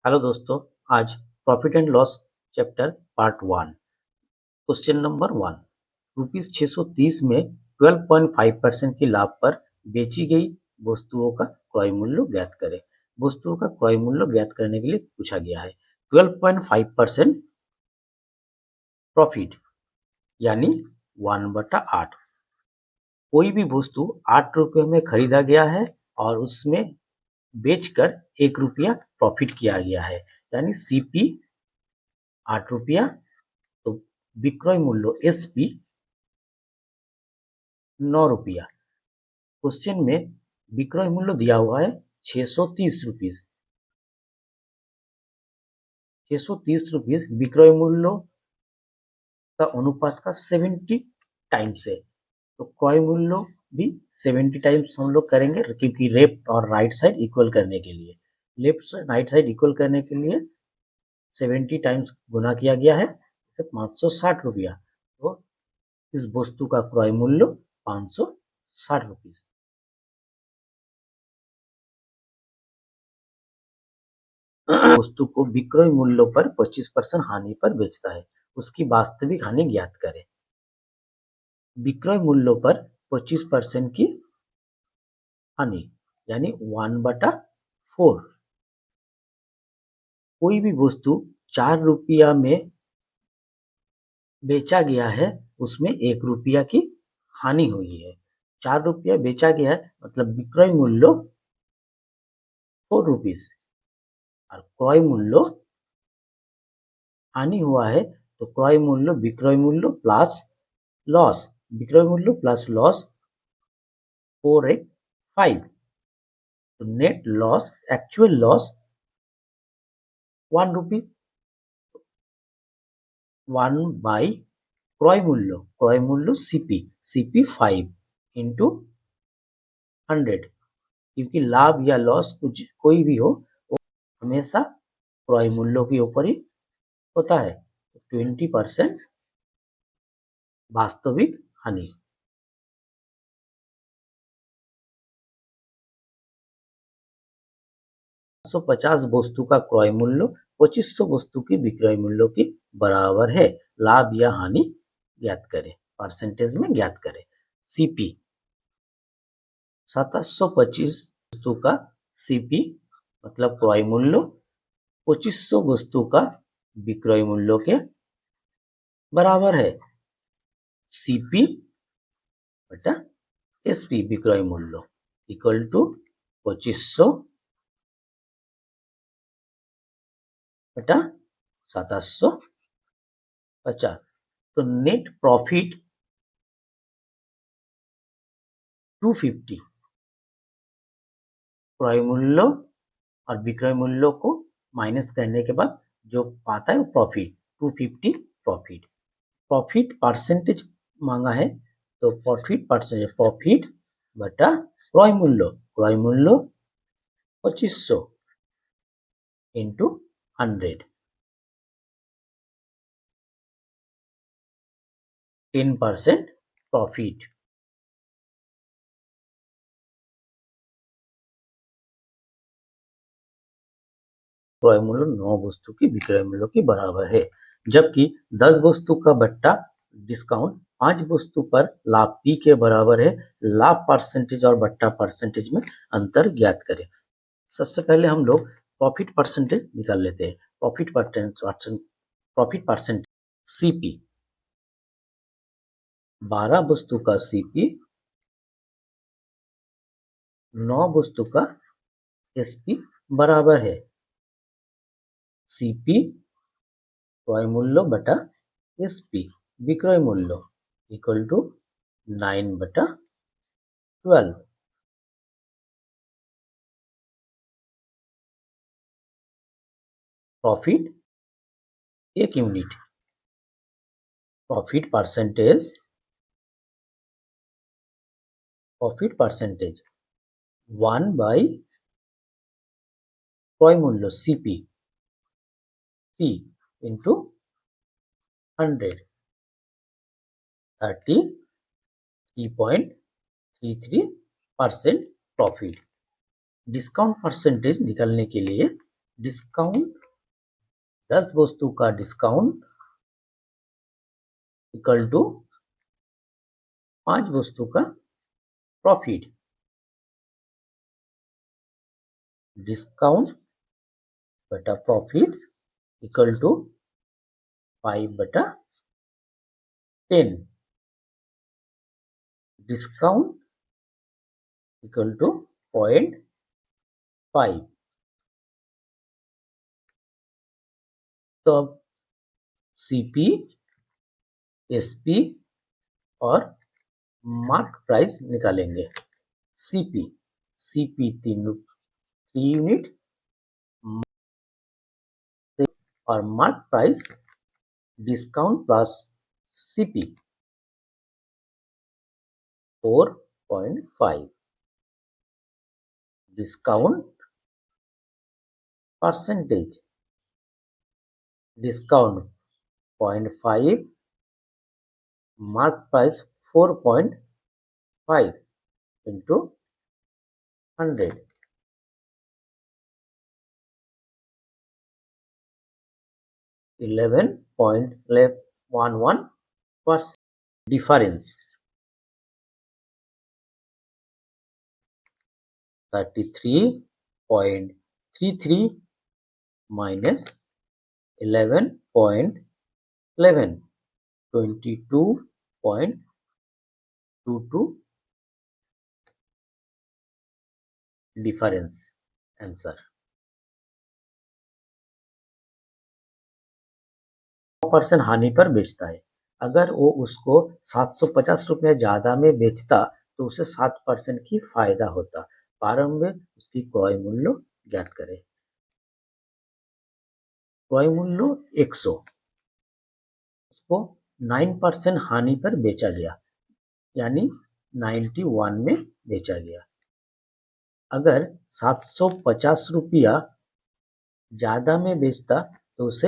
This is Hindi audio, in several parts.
हेलो दोस्तों, आज profit and loss chapter part 1 question number 1 rupees 630 में 12.5% की लाभ पर बेची गई वस्तुओं का क्रय मूल्य ज्ञात करें। वस्तुओं का क्रय मूल्य ज्ञात करने के लिए पूछा गया है। 12.5% प्रॉफिट यानी 1/8। कोई भी वस्तु 8 रुपये में खरीदा गया है और उसमें बेचकर 1 रुपया प्रॉफिट किया गया है, यानी सीपी 8 रुपया, तो विक्रय मूल्य एसपी 9 रुपया। क्वेश्चन में विक्रय मूल्य दिया हुआ है 630 रुपीज। 630 रुपीज विक्रय मूल्य का अनुपात का 70 टाइम्स है, तो क्रय मूल्य भी 70 टाइम्स हम लोग करेंगे, क्योंकि लेफ्ट और राइट साइड इक्वल करने के लिए, लेफ्ट राइट साइड इक्वल करने के लिए 70 टाइम्स गुना किया गया है, 560 रुपया। तो इस वस्तु का क्रय मूल्य 560 रुपीज। वस्तु को विक्रय मूल्य पर 25% हानि पर बेचता है, उसकी वास्तविक हानि ज्ञात करें। विक्रय मूल्य पर 25% की हानि यानी 1/4। कोई भी वस्तु 4 रुपया में बेचा गया है, उसमें 1 रुपया की हानि हुई है। 4 रुपया बेचा गया है, मतलब विक्रय मूल्य 4 रुपीज और क्रय मूल्य हानि हुआ है, तो क्रय मूल्य विक्रय मूल्य प्लस लॉस, विक्रय मूल्य प्लस लॉस 485, तो net loss, actual loss 1 rupee. 1 by क्रय मूल्य सीपी 5 इंटू 100, क्योंकि लाभ या लॉस कुछ कोई भी हो वो हमेशा क्रय मूल्यों के ऊपर ही होता है। 20% वास्तविक हानि। 150 वस्तु का क्रय मूल्य 2500 वस्तु की विक्रय मूल्य की बराबर है। लाभ या हानि ज्ञात करें, परसेंटेज में ज्ञात करें। सीपी 725 वस्तु का सीपी मतलब क्रय मूल्य 2500 वस्तु का विक्रय मूल्य के बराबर है। सीपी बटा एसपी विक्रय मूल्य इक्वल टू 2500 बटा 750। तो नेट प्रॉफिट 250, क्रय मूल्य और विक्रय मूल्य को माइनस करने के बाद जो पाता है वो प्रॉफिट 250 प्रॉफिट। प्रॉफिट परसेंटेज मांगा है, तो प्रॉफिट परसेंटेज प्रॉफिट बटा क्रय मूल्य 2500 इंटू 100, 10% प्रॉफिट। क्रय मूल्य 9 वस्तु की विक्रय मूल्य के बराबर है, जबकि 10 वस्तु का बट्टा डिस्काउंट 5 वस्तु पर लाभ पी के बराबर है। लाभ परसेंटेज और बट्टा परसेंटेज में अंतर ज्ञात करें। सबसे पहले हम लोग प्रॉफिट परसेंटेज निकाल लेते हैं। प्रॉफिट परसेंटेज सीपी 12 वस्तु का सीपी 9 वस्तु का एसपी बराबर है सीपी क्रय मूल्य बटा एसपी विक्रय मूल्य equal to 9/12। Profit 1 unit, profit percentage 1 by क्रय मूल्य CP 3 into 100, 33.33% profit. Discount percentage निकालने के लिए डिस्काउंट 10 वस्तु का डिस्काउंट इक्वल टू 5 वस्तु का प्रॉफिट। डिस्काउंट बटा profit equal to 5/10। Discount equal to 0.5। तो अब सीपी, एसपी और मार्क प्राइस निकालेंगे। सीपी 3 यूनिट और mark price discount plus CP 4.5। Discount percentage, discount 0.5, mark price 4.5 into 100, 11.11%। Difference 33.33 minus 11.11, 22.22 difference answer. 100% हानि पर बेचता है। अगर वो उसको 750 रुपये ज्यादा में बेचता तो उसे 7% की फायदा होता। प्रारंभ में उसकी क्रय मूल्य ज्ञात करें। क्रय मूल्य 100, उसको 9% हानि पर बेचा गया, यानी 91 में बेचा गया। अगर 750 रुपया ज्यादा में बेचता तो उसे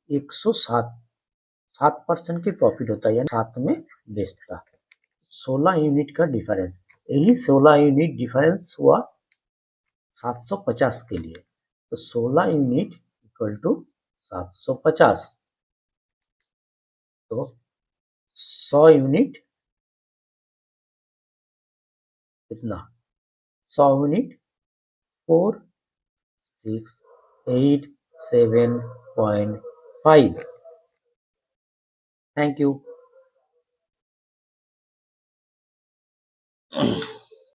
107% की प्रॉफिट होता, यानी 7 में बेचता। 16 यूनिट का डिफरेंस, यही 16 यूनिट डिफरेंस हुआ 750 के लिए। तो 16 यूनिट इक्वल टू 750, तो 100 यूनिट कितना, 100 यूनिट 4687.5। Thank you.